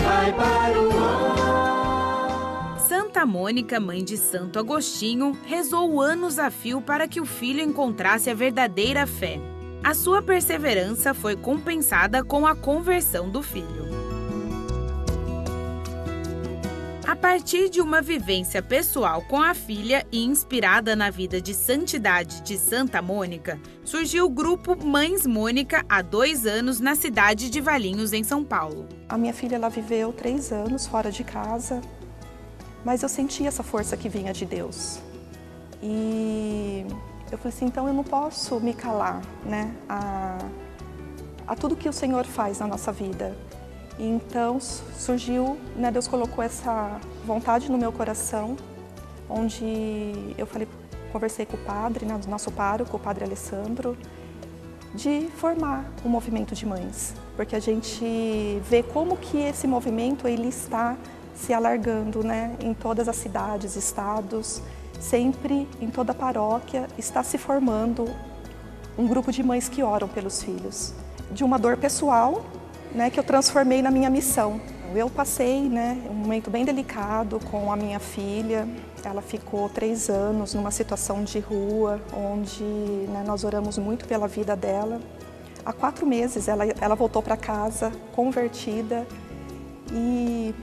vai para o ar. Santa Mônica, mãe de Santo Agostinho, rezou anos a fio para que o filho encontrasse a verdadeira fé. A sua perseverança foi compensada com a conversão do filho. A partir de uma vivência pessoal com a filha e inspirada na vida de santidade de Santa Mônica, surgiu o grupo Mães Mônica há 2 anos na cidade de Valinhos, em São Paulo. A minha filha ela viveu 3 anos fora de casa, mas eu senti essa força que vinha de Deus. E eu falei assim, então eu não posso me calar, né, a tudo que o Senhor faz na nossa vida. E então surgiu, né, Deus colocou essa vontade no meu coração, onde eu conversei com o padre, né, do nosso pároco, o padre Alessandro, de formar um movimento de mães, porque a gente vê como que esse movimento ele está se alargando, né, em todas as cidades, estados, sempre em toda a paróquia está se formando um grupo de mães que oram pelos filhos, de uma dor pessoal, né, que eu transformei na minha missão. Eu passei, né, um momento bem delicado com a minha filha. Ela ficou 3 anos numa situação de rua, onde, né, nós oramos muito pela vida dela. Há 4 meses ela voltou para casa, convertida. E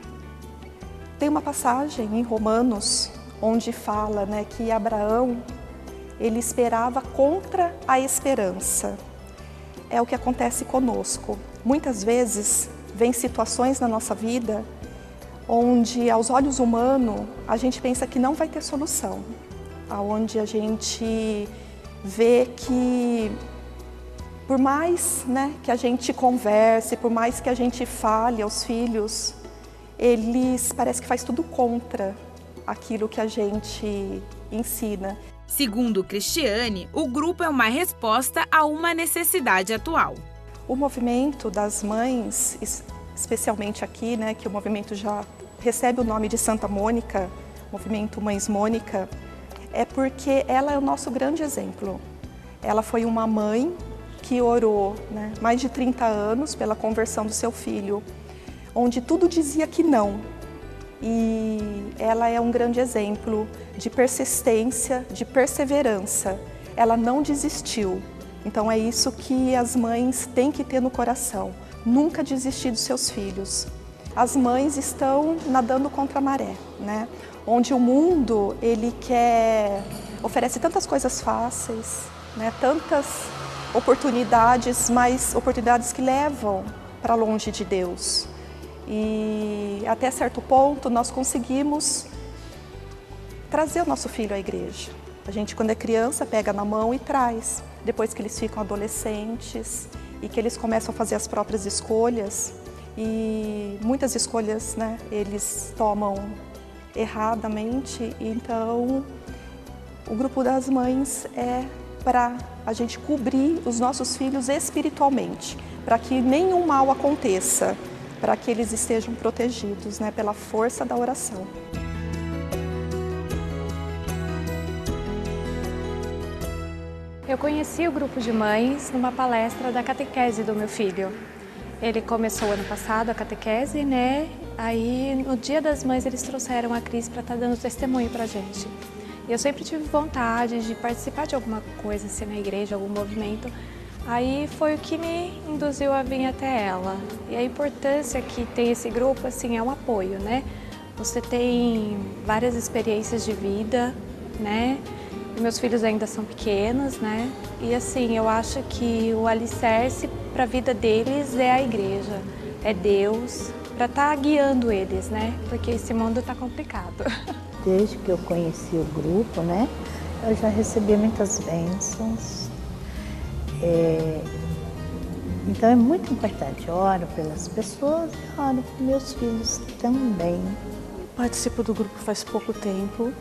tem uma passagem em Romanos, onde fala, né, que Abraão ele esperava contra a esperança. É o que acontece conosco. Muitas vezes, vem situações na nossa vida onde, aos olhos humanos, a gente pensa que não vai ter solução. Onde a gente vê que, por mais, né, que a gente converse, por mais que a gente fale aos filhos, eles parece que faz tudo contra aquilo que a gente ensina. Segundo Cristiane, o grupo é uma resposta a uma necessidade atual. O movimento das mães, especialmente aqui, né, que o movimento já recebe o nome de Santa Mônica, movimento Mães Mônica, é porque ela é o nosso grande exemplo. Ela foi uma mãe que orou, né, mais de 30 anos pela conversão do seu filho, onde tudo dizia que não. E ela é um grande exemplo de persistência, de perseverança. Ela não desistiu. Então é isso que as mães têm que ter no coração, nunca desistir dos seus filhos. As mães estão nadando contra a maré, né? Onde o mundo ele oferece tantas coisas fáceis, né? Tantas oportunidades, mas oportunidades que levam para longe de Deus. E até certo ponto nós conseguimos trazer o nosso filho à igreja. A gente, quando é criança, pega na mão e traz. Depois que eles ficam adolescentes e que eles começam a fazer as próprias escolhas, e muitas escolhas, né, eles tomam erradamente, então o grupo das mães é para a gente cobrir os nossos filhos espiritualmente, para que nenhum mal aconteça, para que eles estejam protegidos, né, pela força da oração. Eu conheci o grupo de mães numa palestra da catequese do meu filho. Ele começou ano passado a catequese, né? Aí no Dia das Mães eles trouxeram a Cris para estar dando testemunho pra gente. E eu sempre tive vontade de participar de alguma coisa, assim, na igreja, algum movimento. Aí foi o que me induziu a vir até ela. E a importância que tem esse grupo, assim, é um apoio, né? Você tem várias experiências de vida, né? Meus filhos ainda são pequenos, né? E assim, eu acho que o alicerce para a vida deles é a igreja, é Deus, para estar guiando eles, né? Porque esse mundo está complicado. Desde que eu conheci o grupo, né? Eu já recebi muitas bênçãos. Então é muito importante. Eu oro pelas pessoas e oro pelos meus filhos também. Participo do grupo faz pouco tempo,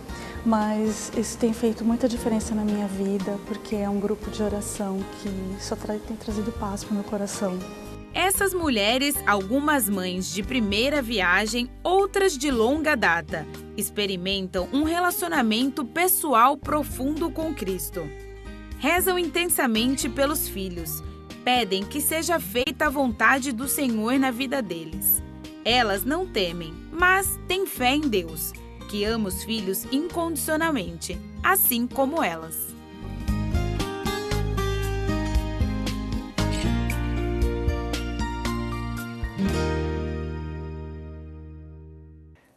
mas isso tem feito muita diferença na minha vida, porque é um grupo de oração que tem trazido paz para o meu coração. Essas mulheres, algumas mães de primeira viagem, outras de longa data, experimentam um relacionamento pessoal profundo com Cristo. Rezam intensamente pelos filhos, pedem que seja feita a vontade do Senhor na vida deles. Elas não temem, mas têm fé em Deus, que ama os filhos incondicionalmente, assim como elas.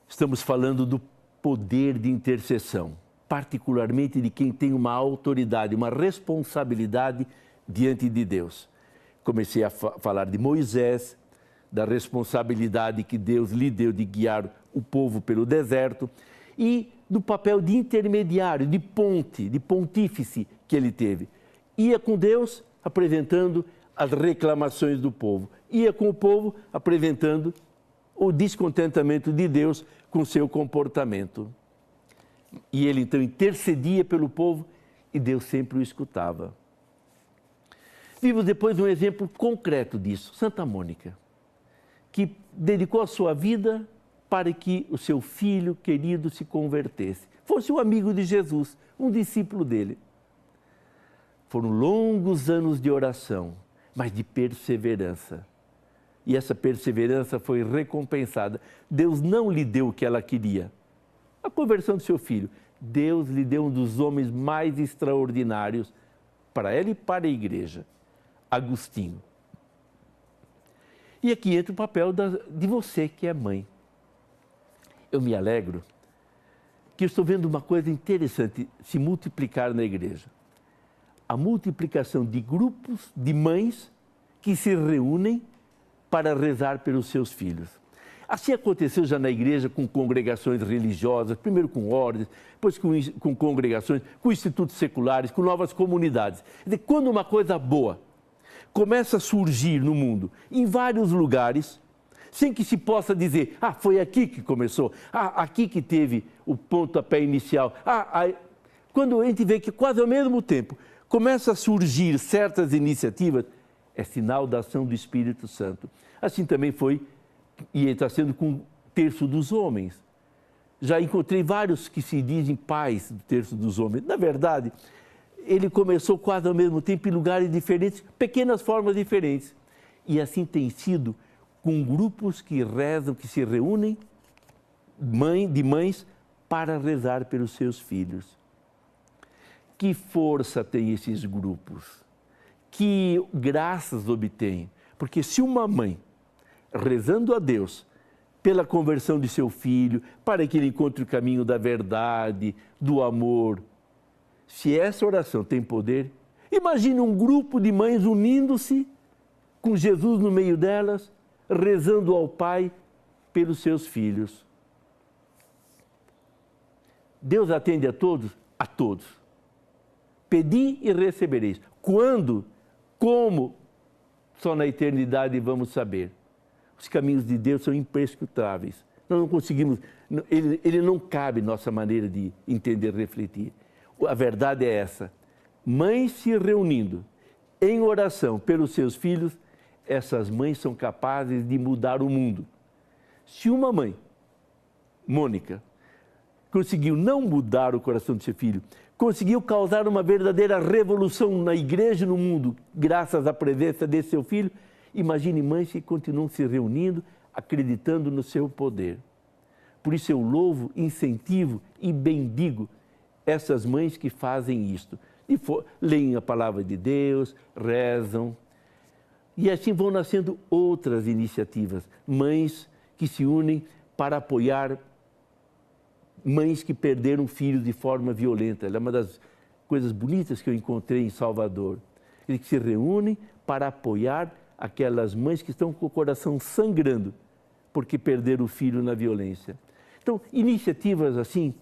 Estamos falando do poder de intercessão, particularmente de quem tem uma autoridade, uma responsabilidade diante de Deus. Comecei a falar de Moisés, da responsabilidade que Deus lhe deu de guiar o povo pelo deserto e do papel de intermediário, de ponte, de pontífice que ele teve. Ia com Deus apresentando as reclamações do povo, ia com o povo apresentando o descontentamento de Deus com seu comportamento. E ele então intercedia pelo povo e Deus sempre o escutava. Vimos depois um exemplo concreto disso, Santa Mônica, que dedicou a sua vida para que o seu filho querido se convertesse. Fosse um amigo de Jesus, um discípulo dele. Foram longos anos de oração, mas de perseverança. E essa perseverança foi recompensada. Deus não lhe deu o que ela queria, a conversão do seu filho. Deus lhe deu um dos homens mais extraordinários para ela e para a igreja, Agostinho. E aqui entra o papel de você que é mãe. Eu me alegro que eu estou vendo uma coisa interessante se multiplicar na igreja. A multiplicação de grupos de mães que se reúnem para rezar pelos seus filhos. Assim aconteceu já na igreja com congregações religiosas, primeiro com ordens, depois com congregações, com institutos seculares, com novas comunidades. Quer dizer, quando uma coisa boa começa a surgir no mundo, em vários lugares, sem que se possa dizer, foi aqui que começou, aqui que teve o pontapé inicial. Quando a gente vê que quase ao mesmo tempo começa a surgir certas iniciativas, é sinal da ação do Espírito Santo. Assim também foi, e está sendo com o terço dos homens. Já encontrei vários que se dizem pais do terço dos homens. Na verdade, ele começou quase ao mesmo tempo em lugares diferentes, pequenas formas diferentes. E assim tem sido com grupos que rezam, que se reúnem, de mães, para rezar pelos seus filhos. Que força tem esses grupos? Que graças obtém? Porque se uma mãe, rezando a Deus pela conversão de seu filho, para que ele encontre o caminho da verdade, do amor, se essa oração tem poder, imagine um grupo de mães unindo-se com Jesus no meio delas, rezando ao Pai pelos seus filhos. Deus atende a todos? A todos. Pedi e recebereis. Quando? Como? Só na eternidade vamos saber. Os caminhos de Deus são imprescrutáveis. Nós não conseguimos, ele não cabe nossa maneira de entender, refletir. A verdade é essa. Mães se reunindo em oração pelos seus filhos, essas mães são capazes de mudar o mundo. Se uma mãe, Mônica, conseguiu não mudar o coração do seu filho, conseguiu causar uma verdadeira revolução na igreja e no mundo, graças à presença desse seu filho, imagine mães que continuam se reunindo, acreditando no seu poder. Por isso eu louvo, incentivo e bendigo essas mães que fazem isto. Leem a palavra de Deus, rezam. E assim vão nascendo outras iniciativas. Mães que se unem para apoiar mães que perderam filhos de forma violenta. É uma das coisas bonitas que eu encontrei em Salvador. Eles que se reúnem para apoiar aquelas mães que estão com o coração sangrando porque perderam o filho na violência. Então, iniciativas assim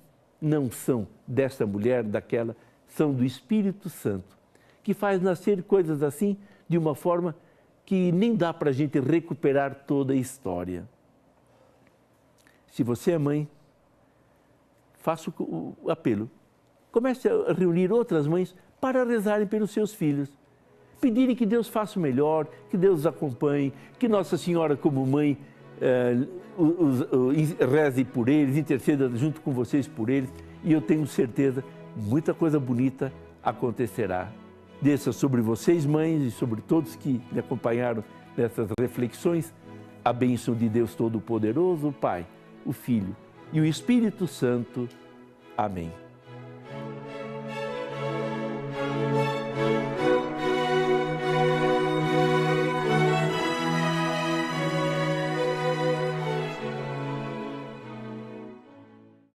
não são dessa mulher, daquela, são do Espírito Santo, que faz nascer coisas assim de uma forma que nem dá para a gente recuperar toda a história. Se você é mãe, faça o apelo. Comece a reunir outras mães para rezarem pelos seus filhos. Pedirem que Deus faça o melhor, que Deus os acompanhe, que Nossa Senhora, como mãe, reze por eles, interceda junto com vocês por eles. E eu tenho certeza, muita coisa bonita acontecerá. Desça sobre vocês, mães, e sobre todos que me acompanharam nessas reflexões, a bênção de Deus Todo-Poderoso, o Pai, o Filho e o Espírito Santo. Amém.